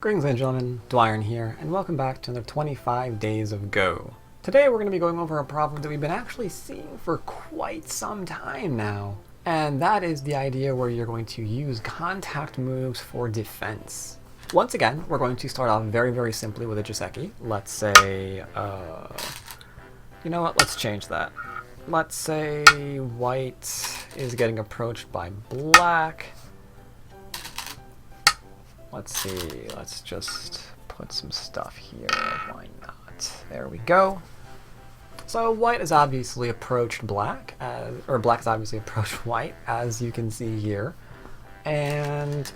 Greetings ladies and gentlemen, Dwyrin here, and welcome back to another 25 Days of Go. Today we're going to be going over a problem that we've been actually seeing for quite some time now, and that is the idea where you're going to use contact moves for defense. Once again, we're going to start off very simply with a Joseki. Let's say, you know what, let's change that. Let's say white is getting approached by black. Let's see, let's just put some stuff here, why not? There we go. So white has obviously approached black, or black has obviously approached white, as you can see here. And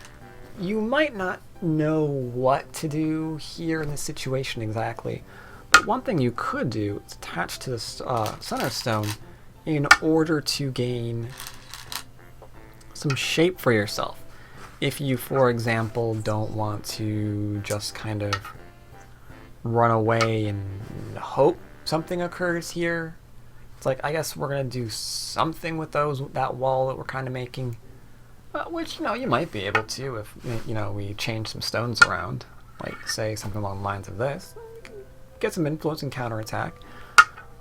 you might not know what to do here in this situation exactly, but one thing you could do is attach to the center stone in order to gain some shape for yourself. If you, for example, don't want to just kind of run away and hope something occurs here, it's like, I guess we're going to do something with that wall that we're kind of making, which, you know, you might be able to if, you know, we change some stones around, like, say, something along the lines of this. Get some influence and counterattack.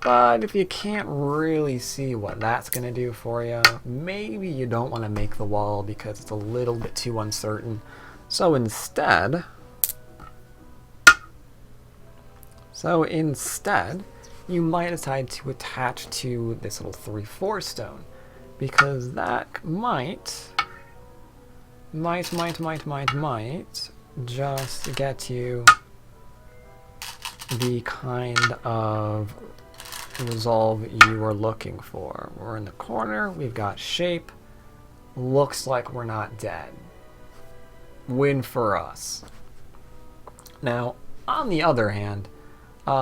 But if you can't really see what that's going to do for you, maybe you don't want to make the wall because it's a little bit too uncertain. So instead, you might decide to attach to this little 3-4 stone, because that might just get you the kind of resolve you are looking for. We're in the corner, we've got shape, looks like we're not dead. Win for us. Now, on the other hand,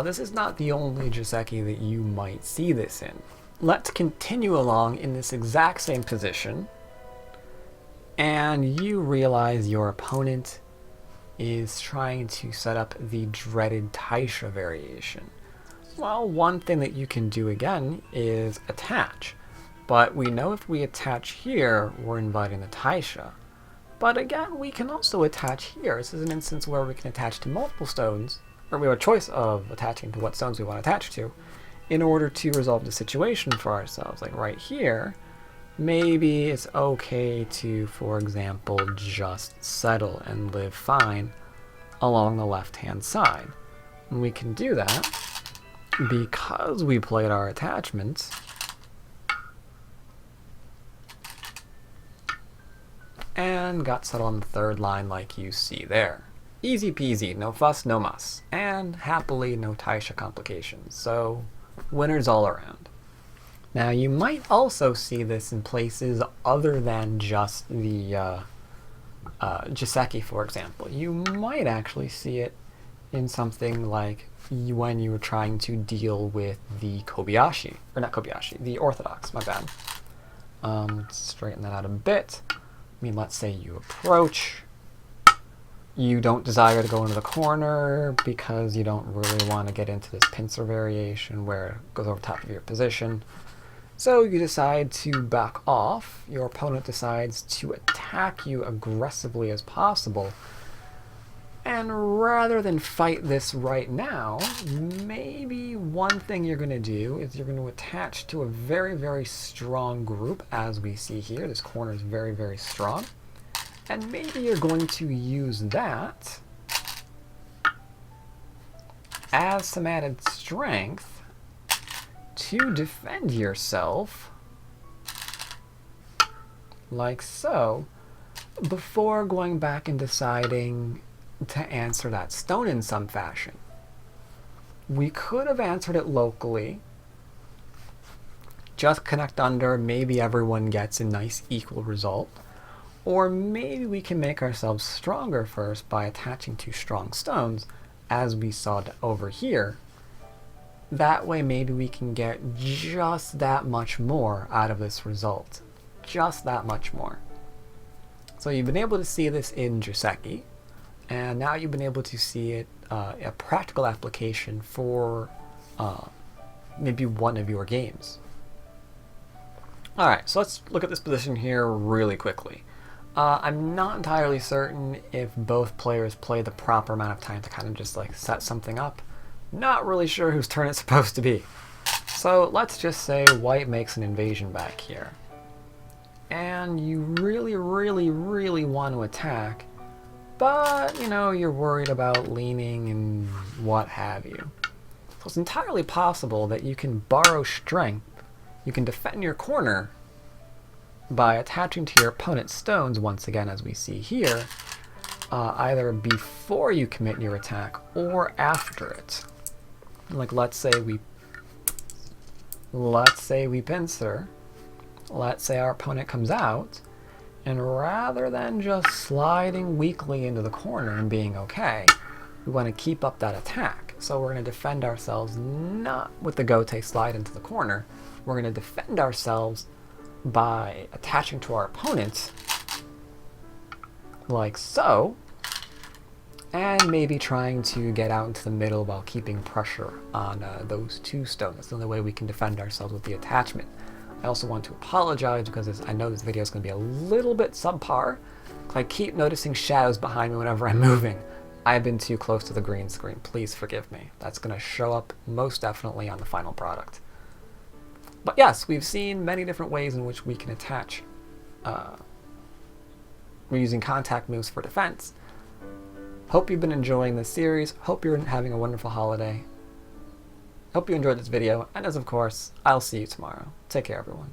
this is not the only Joseki that you might see this in. Let's continue along in this exact same position, and you realize your opponent is trying to set up the dreaded Taisha variation. Well, one thing that you can do again is attach. But we know if we attach here, we're inviting the Taisha. But again, we can also attach here. This is an instance where we can attach to multiple stones, or we have a choice of attaching to what stones we want to attach to, in order to resolve the situation for ourselves. Like right here, maybe it's okay to, for example, just settle and live fine along the left-hand side. And we can do that because we played our attachments and got settled on the third line like you see there. Easy peasy, no fuss, no muss. And happily no Taisha complications, so winners all around. Now you might also see this in places other than just the Joseki, for example. You might actually see it in something like when you were trying to deal with the Kobayashi, or not Kobayashi, the Orthodox, my bad. Let's straighten that out a bit. I mean, let's say you approach, you don't desire to go into the corner because you don't really want to get into this pincer variation where it goes over top of your position. So you decide to back off, your opponent decides to attack you aggressively as possible. And rather than fight this right now, maybe one thing you're going to do is you're going to attach to a very strong group, as we see here. This corner is very strong. And maybe you're going to use that as some added strength to defend yourself, like so, before going back and deciding to answer that stone in some fashion. We could have answered it locally, just connect under, maybe everyone gets a nice equal result, or maybe we can make ourselves stronger first by attaching to strong stones, as we saw over here. That way maybe we can get just that much more out of this result. Just that much more. So you've been able to see this in Joseki, and now you've been able to see it, a practical application for maybe one of your games. Alright, so let's look at this position here really quickly. I'm not entirely certain if both players play the proper amount of time to kind of just like set something up. Not really sure whose turn it's supposed to be. So let's just say white makes an invasion back here. And you really, really, really want to attack, but, you know, you're worried about leaning and what have you. So it's entirely possible that you can borrow strength, you can defend your corner by attaching to your opponent's stones, once again as we see here, either before you commit your attack or after it. Like let's say we pincer, let's say our opponent comes out, and rather than just sliding weakly into the corner and being okay, we want to keep up that attack. So we're going to defend ourselves not with the gote slide into the corner, we're going to defend ourselves by attaching to our opponent, like so, and maybe trying to get out into the middle while keeping pressure on those two stones. That's the only way we can defend ourselves with the attachment. I also want to apologize because I know this video is going to be a little bit subpar. I keep noticing shadows behind me whenever I'm moving. I've been too close to the green screen. Please forgive me. That's going to show up most definitely on the final product. But yes, we've seen many different ways in which we can attach. We're using contact moves for defense. Hope you've been enjoying this series. Hope you're having a wonderful holiday. Hope you enjoyed this video, and as of course, I'll see you tomorrow. Take care, everyone.